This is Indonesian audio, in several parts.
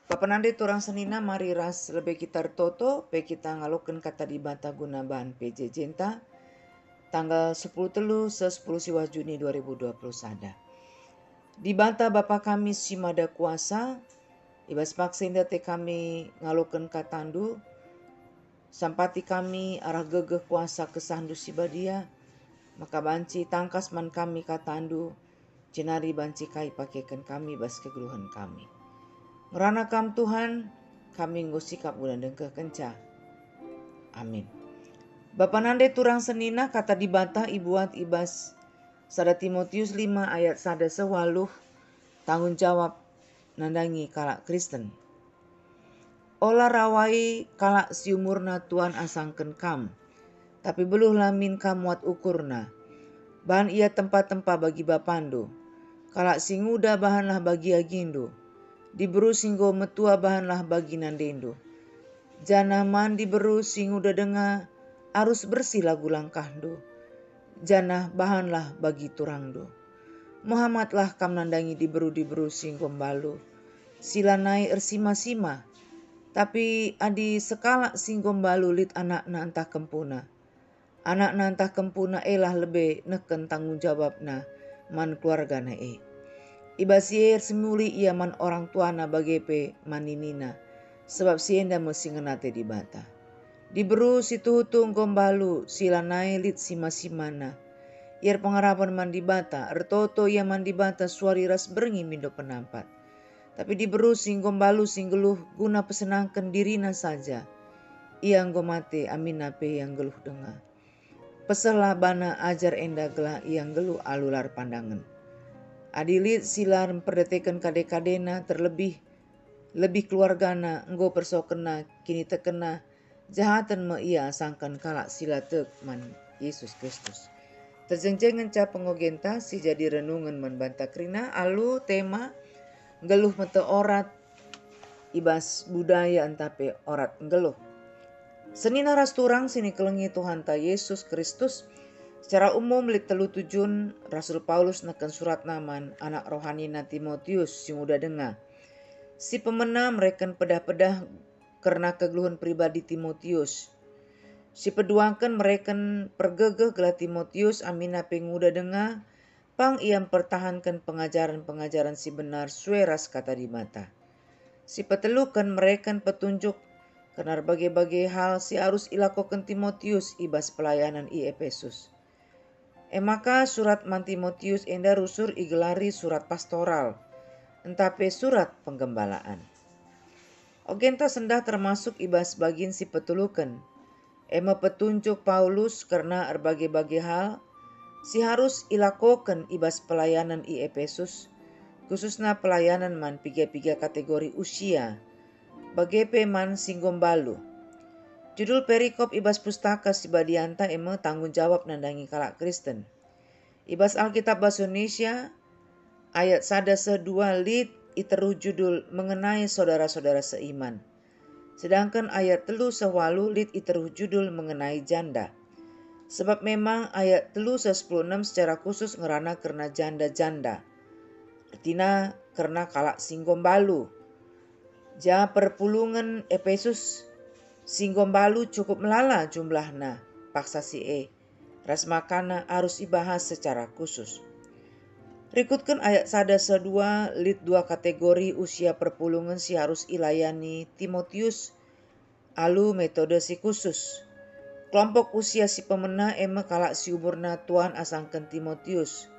Papanande turang senina mari ras lebe kita toto pe kita ngaloken kata di bata guna bahan PJ Jenta tanggal 10 telu se 10 siwa Juni 2020 sada. Di bata Bapa kami simada kuasa ibas paksinda te kami ngaloken katandu sampati kami arah gegeh kuasa kesandu sibadia maka banci tangkas man kami katandu cenari banci kai pakaikan kami bas kegeluhan kami. Ngerana kam Tuhan, kami ngusikap bulan dengkeh kenca. Amin. Bapa nande turang senina kata dibata ibuat ibas sada Timotius 5 ayat sada sewaluh tanggung jawab nandangi kalak Kristen. Ola rawai kalak siumurna Tuhan asangken kam, tapi beluh lamin kamuat ukurna. Bahan ia tempat-tempat bagi bapandu, kalak singuda bahanlah bagi agindu. Diberu singgo metua bahanlah bagi nandendo. Jana man diberu singuda denga arus bersih lagu langkahdu. Jana bahanlah bagi turangdu. Muhammadlah kam nandangi diberu singgo balu. Sila nai ersima-sima. Tapi adi sekala singgo balu lit anak na antah kempuna. Anak na antah kempuna elah lebe neken tanggung jawabna man keluarga na Ibasier semuli ia man orang tuana bagepe maninina, sebab sienda mesti ngenate di bata. Diberu situ hutung gombalu sila nailit sima-simana. Iar pengharapan man di bata, ertoto ia man di bata suari ras berengi mindo penampat. Tapi diberu sing gombalu sing geluh guna pesenangkan dirina saja. Ia ngomate amina pe yang geluh dengar. Peselah bana ajar enda gelah yang geluh alular pandangan. Adilit silar memperdetekan kade-kadena terlebih lebih keluargana enggo persokena kini tekena jahatan me ia sangkan kalak sila tek man Yesus Kristus. Terjengjengan ca pengogenta si jadi renungan man bantakrina alu tema geluh mete orat ibas budaya antape orat geluh. Senina ras turang sini kelengi Tuhan ta Yesus Kristus. Secara umum lit telu tujun Rasul Paulus neken surat naman anak rohani na Timotius sing udah dengar. Si pemena mereken pedah-pedah karena kegeluhan pribadi Timotius. Si peduangkan mereken pergegeh gelah Timotius amina penguda dengar. Pang ia pertahankan pengajaran-pengajaran si benar sueras kata di mata. Si petelukan mereken petunjuk karena berbagai-bagai hal si harus ilakokan Timotius ibas pelayanan i Efesus. Maka surat man Timotius enda rusur igelari surat pastoral, entape surat penggembalaan. Ogenta sendah termasuk ibas bagin si petulukan. Petunjuk Paulus karena berbagai-bagai hal, si harus ilakokan ibas pelayanan i Efesus, khususnya pelayanan man piga-piga kategori usia, bagepe man singgombalu. Judul perikop ibas pustaka sibadianta tanggung jawab nandangi kalak Kristen. Ibas Alkitab Bahasa Indonesia ayat sada sedua lit iteru judul mengenai saudara-saudara seiman. Sedangkan ayat telu sewalu lit iteru judul mengenai janda. Sebab memang ayat telu se 10 secara khusus ngerana karena janda-janda. Artinya karena kalak singgombalu. Ja perpulungan Efesus singgombalu cukup melala jumlahna paksa si ras makana harus dibahas secara khusus. Rikutkan ayat sada sedua lit dua kategori usia perpulungan si harus ilayani Timotius alu metode si khusus. Kelompok usia si pemena kalak si umurna Tuhan asangken Timotius.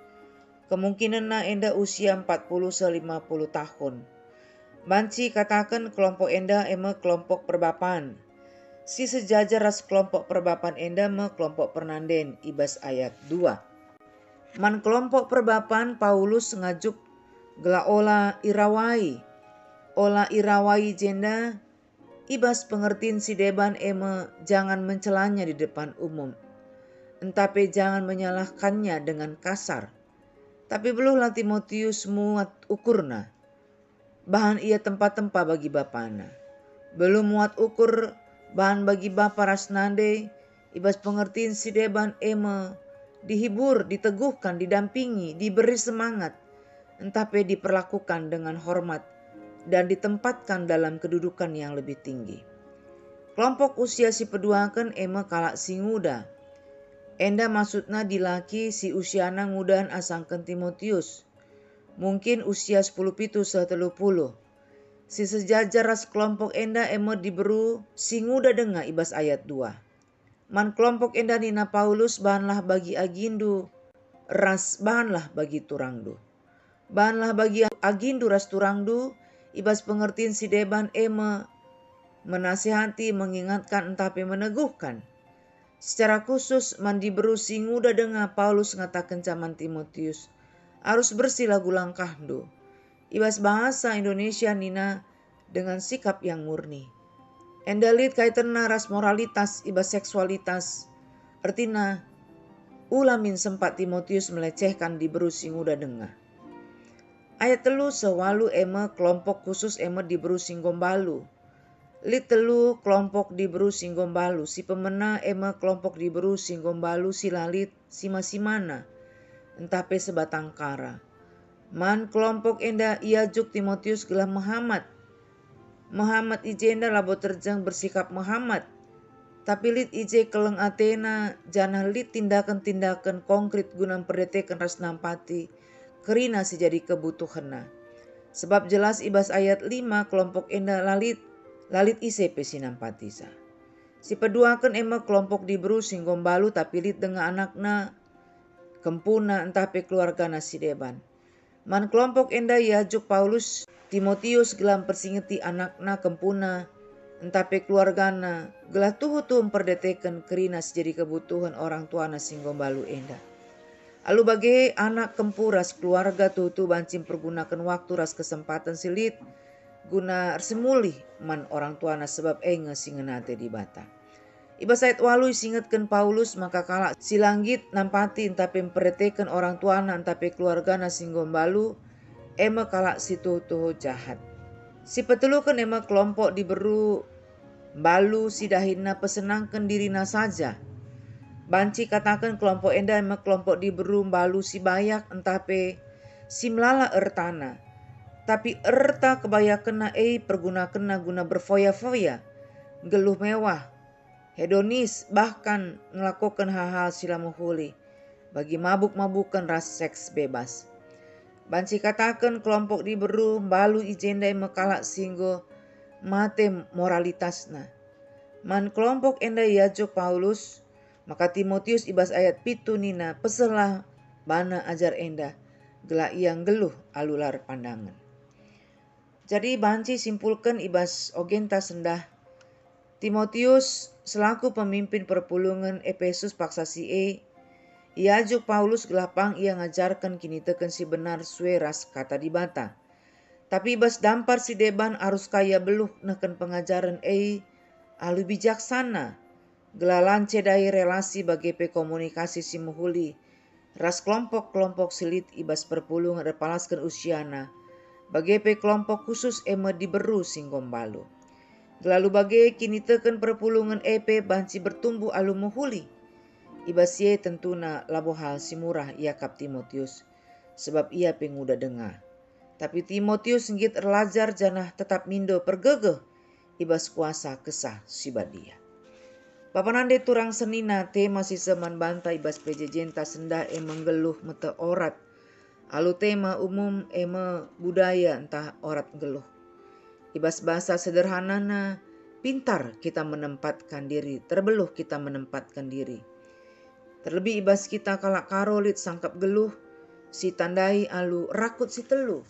Kemungkinan na enda usia 40 se 50 tahun. Banci katakan kelompok enda kelompok perbapan. Si sejajar ras kelompok perbapan enda kelompok pernanden ibas ayat 2. Man kelompok perbapan Paulus ngajuk gela ola irawai jenda ibas pengertiin si deban jangan mencelanya di depan umum. Entape jangan menyalahkannya dengan kasar. Tapi beluhlah Timotius muat ukurna. Bahan ia tempat-tempat bagi bapana. Belum muat ukur bahan bagi bapa rasnande ibas pengertiin si deban dihibur, diteguhkan, didampingi, diberi semangat, entape diperlakukan dengan hormat dan ditempatkan dalam kedudukan yang lebih tinggi. Kelompok usia si peduakan ema kalak si nguda. Enda maksudna dilaki si usiana ngudan asangken Timotius. Mungkin usia 10 pitu 30. Si sejajar ras kelompok enda ema diberu si nguda denga ibas ayat 2. Man kelompok enda nina Paulus bahanlah bagi agindu ras bahanlah bagi turangdu. Bahanlah bagi agindu ras turangdu ibas pengertian si deban ema menasihati, mengingatkan, entapi meneguhkan. Secara khusus mandi beru si nguda denga Paulus ngatakan caman Timotius harus bersih lagu langkahdu. Ibas bahasa Indonesia nina dengan sikap yang murni. Endalit kaitan ras moralitas ibas seksualitas. Artina ulamin sempat Timotius melecehkan diberu si nguda denga. Ayat telu sewalu ema kelompok khusus ema diberu singgombalu. Lit telu kelompok diberu singgombalu. Si pemena ema kelompok diberu singgombalu si lalit si masimana. Entape sebatang kara. Man kelompok enda iajuk Timotius gelah Muhammad. Muhammad ije enda labo terjang bersikap Muhammad. Tapi lit ije keleng Athena janah lit tindakan-tindakan konkret guna perdetekan ras nampati. Kerina si jadi kebutuhanna. Sebab jelas ibas ayat 5 kelompok enda lalit ise pesinampatisa. Si peduakan ema kelompok diberu singgombalu tapi lit dengan anakna kempuna entape keluarga nasi deban. Man kelompok enda iajuk Paulus Timotius gelam persingeti anakna kempuna entape keluargana gelah tuhu memperdetekan kerina sejadi kebutuhan orang tua na singgombalu enda. Alu bagi anak kempuras keluarga tuhu bancim pergunakan waktu ras kesempatan silit guna semulih man orang tua na sebab enge singenate di bata. Ibas ayat walu singetkan Paulus maka kalak silanggit nampati entape memperdetekan orang tua na entape keluarga na singgombalu ema kalak situ tuh jahat. Si petulukan ema kelompok diberu balu si dahina pesenangkan dirina saja. Banci katakan kelompok enda ema kelompok diberu balu si bayak entape si melala ertana. Tapi erta kebaya kena perguna kena guna berfoya-foya, geluh mewah, hedonis bahkan melakukan hal-hal silamuhuli bagi mabuk-mabukan ras seks bebas. Banci katakan kelompok diberu balu ijenda mekalak singgo mate moralitasna. Man kelompok enda iajo Paulus maka Timotius ibas ayat 7 nina peselah bana ajar enda gelak yang geluh alular pandangan. Jadi banci simpulkan ibas ogenta sendah Timotius selaku pemimpin perpulungan Efesus paksa si iajuk Paulus gelapang ia ngajarkan kini teken si benar sueras kata dibata. Tapi ibas dampar si deban arus kaya beluh neken pengajaran alu bijaksana gelalan cedai relasi bagi komunikasi si muhuli ras kelompok-kelompok silit ibas perpulungan repalaskan usiana. Bagi kelompok khusus ema diberu singgombalu. Lalu bagi kini teken perpulungan banci bertumbuh alu muhuli. Ibasye tentuna labo hal si murah ia kap Timotius. Sebab ia penguda dengar. Tapi Timotius senggit erlajar janah tetap mindo pergegeh. Ibas kuasa kesah si badia. Papanande turang senina tema si seman banta ibas pejejenta sendah menggeluh mete orat. Alu tema umum budaya entah orat geluh. Ibas bahasa sederhanana pintar kita menempatkan diri, terbeluh kita menempatkan diri. Terlebih ibas kita kalak karolit sangkap geluh, si tandai alu rakut si telu.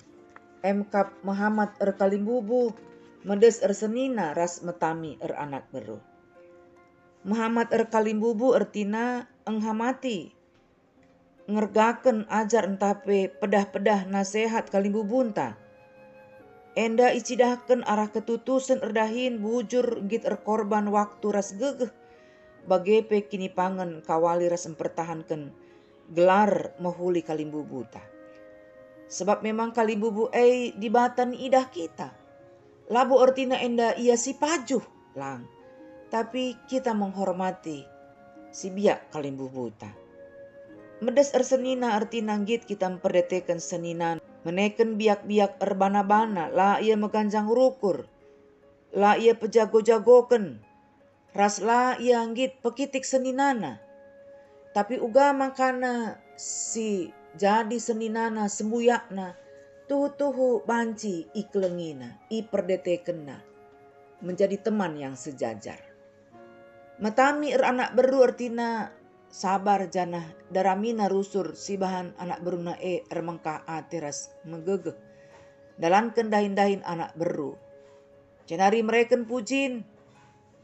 Kap Muhammad kalimbubu, medes senina ras metami anak beru. Muhammad kalimbubu ertina enghamati. Ngergaken ajar entape pedah-pedah nasehat kalimbubunta. Enda icidahken arah ketutusan erdahin bujur git erkorban waktu ras gegeh. Bagepe kini pangan kawali ras mempertahankan gelar mahuli kalimbubuta. Sebab memang kalimbubu dibatan idah kita. Labu ortina enda ia si pajuh lang. Tapi kita menghormati si biak kalimbubuta. Medes ersenina arti nanggit kita memperdetekan seninan Meneken biak-biak erbana-bana, la ia meganjang rukur, la ia pejago-jagoken, ras la ia anggit pekitik seninana. Tapi uga makana si jadi seninana sembuyakna, tuhu-tuhu banci iklengina, iperdetekena, menjadi teman yang sejajar. Matami anak beru artina sabar janah daramina rusur si bahan anak beruna ermengka teras megegeh dalan kendahin-dahin anak beru. Cenari mereken pujin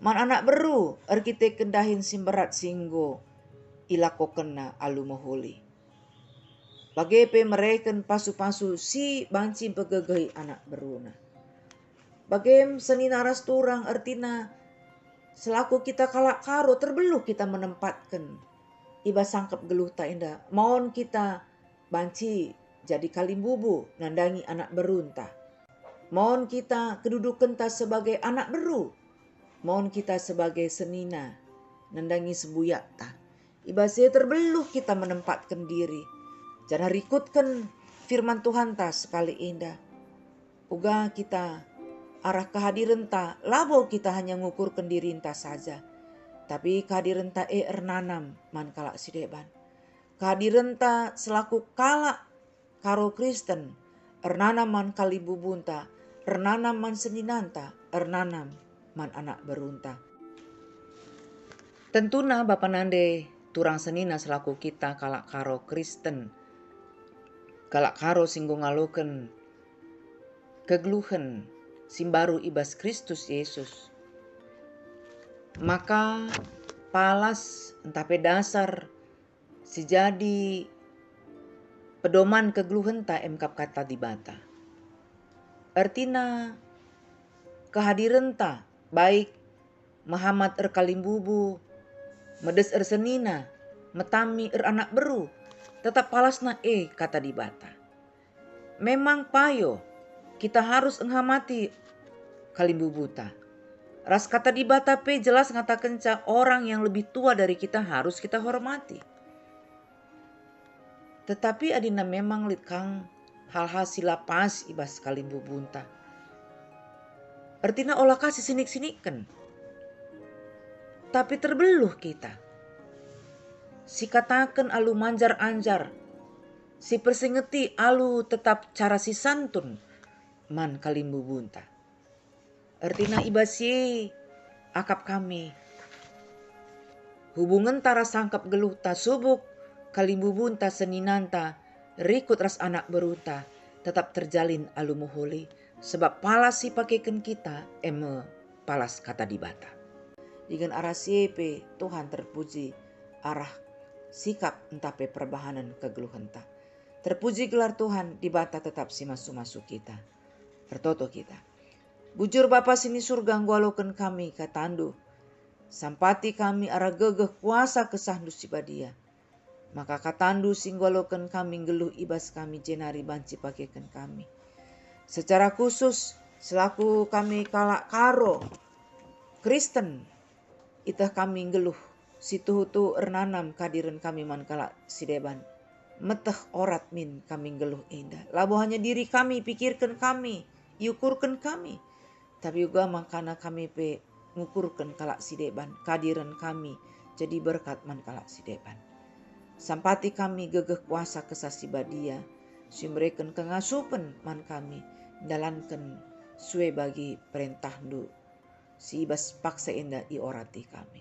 man anak beru kita kendahin simberat singgo ilako kena alu moholi. Bagepe mereken pasu-pasu si banci pegegehi anak beruna. Bagem seni naras turang artina selaku kita kalak karo terbeluh kita menempatkan iba sangkap geluh tak indah. Mohon kita banci jadi kalimbubu nandangi anak berunta. Mohon kita kedudukan ta sebagai anak beru. Mohon kita sebagai senina nandangi sebuyak ta. Iba saya terbeluh kita menempatkan diri. Jangan rikutkan firman Tuhan ta sekali indah. Uga kita arah kehadiran ta, labo kita hanya ngukurkan diri ta saja. Tapi kehadiran ta ernanam man kalak sideban. Kehadiran ta selaku kalak karo Kristen, ernanam man kalibubunta, ernanam man seninanta, ernanam man anak berunta. Tentuna Bapa Nande turang senina selaku kita kalak karo Kristen, kalak karo singgung ngaluken kegeluhan simbaru ibas Kristus Yesus. Maka palas entape dasar si jadi pedoman kegeluhan ta emkap kata dibata. Artina kehadiran ta baik Muhammad kalimbubu, medes senina, metami anak beru, tetap palasna kata dibata. Memang payo kita harus menghamati kalimbubuta. Ras kata di batape jelas ngatakan orang yang lebih tua dari kita harus kita hormati. Tetapi adina memang litkang hal-hal silapas ibas kalimbubunta. Artinya olah kasih sinik-sinikkan. Tapi terbeluh kita. Si katakan alu manjar-anjar. Si persingeti alu tetap cara si santun man kalimbubunta. Artinya ibasi akap kami. Hubungan tara sangkap geluh ta subuk kalimbubunta seninanta rikut ras anak beruta tetap terjalin alumuhuli sebab palas si pakaikan kita palas kata dibata. Dengan arah siepe Tuhan terpuji arah sikap entape perbahanan kegeluhan ta. Terpuji gelar Tuhan dibata tetap si masu-masu kita. Pertoto kita. Bujur Bapa sini surga ngwalokan kami katandu. Sampati kami arah gegeh kuasa kesahdu sibadia. Maka katandu singgwalokan kami geluh ibas kami jenari banci pakaikan kami. Secara khusus selaku kami kalak karo Kristen. Itah kami geluh situhutu ernanam kadiran kami man kalak sideban. Meteh orat min kami geluh indah. Labo hanya diri kami, pikirkan kami, yukurkan kami. Tapi juga makana kami ngukurkan kalak sideban, kadiran kami jadi berkat man kalak sideban. Sampati kami gegeh kuasa kesasi badia, sumreken kengasupen man kami, dalankan sue bagi perintah du, si ibas paksa indah i orati kami.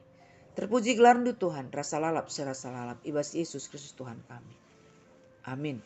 Terpuji gelar du Tuhan, rasa lalap serasa lalap, ibas Yesus Kristus Tuhan kami. Amin.